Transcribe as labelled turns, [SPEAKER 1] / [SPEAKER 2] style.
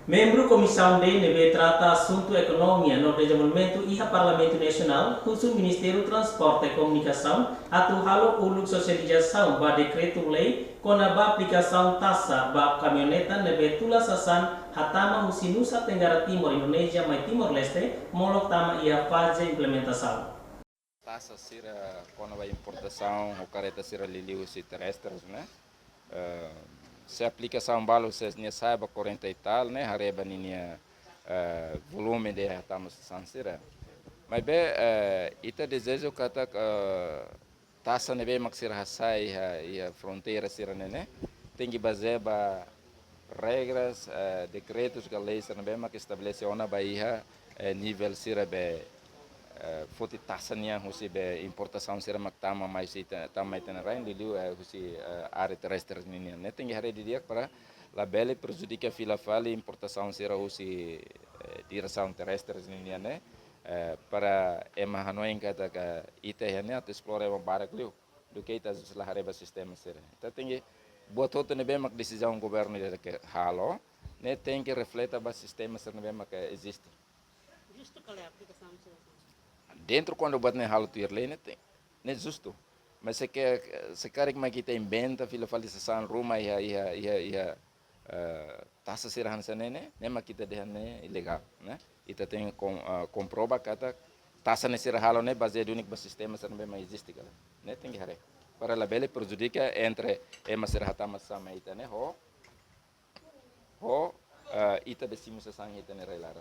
[SPEAKER 1] Membro Comissão de NB trata assunto economia no desenvolvimento e a Parlamento Nacional, cujo Ministério do Transporte e Comunicação atual o socialização ba decreto-lei com a aplicação taxa ba caminhoneta NB tula sasan hatama Nusa Tenggara Timur Indonesia mai Timor-Leste molok tama ia fase implementação.
[SPEAKER 2] Taxa sira quando vai importação o careta sira liliu se terrestres, né? Se aplicação balo se ne saiba 40 e tal, né? Hareba ninia volume de hatamos sansira. Mas bem, ita desejo kata taxa nebe maksira hasai a fronteira sira né? Tem que basear ba regras, decretos que a lei sira nebe mak estabelece ona baía nível sira be foti taxa nia husi be importação sira mak tama mais ita tama ita rain liu husi área terrestre nia né tem que hari dia para la belle prejudica fila fali importação sira husi direção terrestre nia né para ema hanoin kata ka ita hanya to explore ema barak liu do que ita la hareba sistema sira então tem que buat hoto ne be mak decisão governo de que halo né tem que refleta ba sistema sira ne be mak existe
[SPEAKER 3] Justo qual é a aplicação do seu
[SPEAKER 2] dentro quando buat ne halo tuir lei tem ne justo mas se que se cara que kita inventa fila falisação rumah ia taxa sira hansa ne mak kita de ne ilegal né ita tem comprova kata taxa ne sira halo ne baseado único ba sistema sira ne existe kala né tem que hare para la bele prejudica entre ema sira hatama sama ita ne ho ita decimos sa sang ita ne relara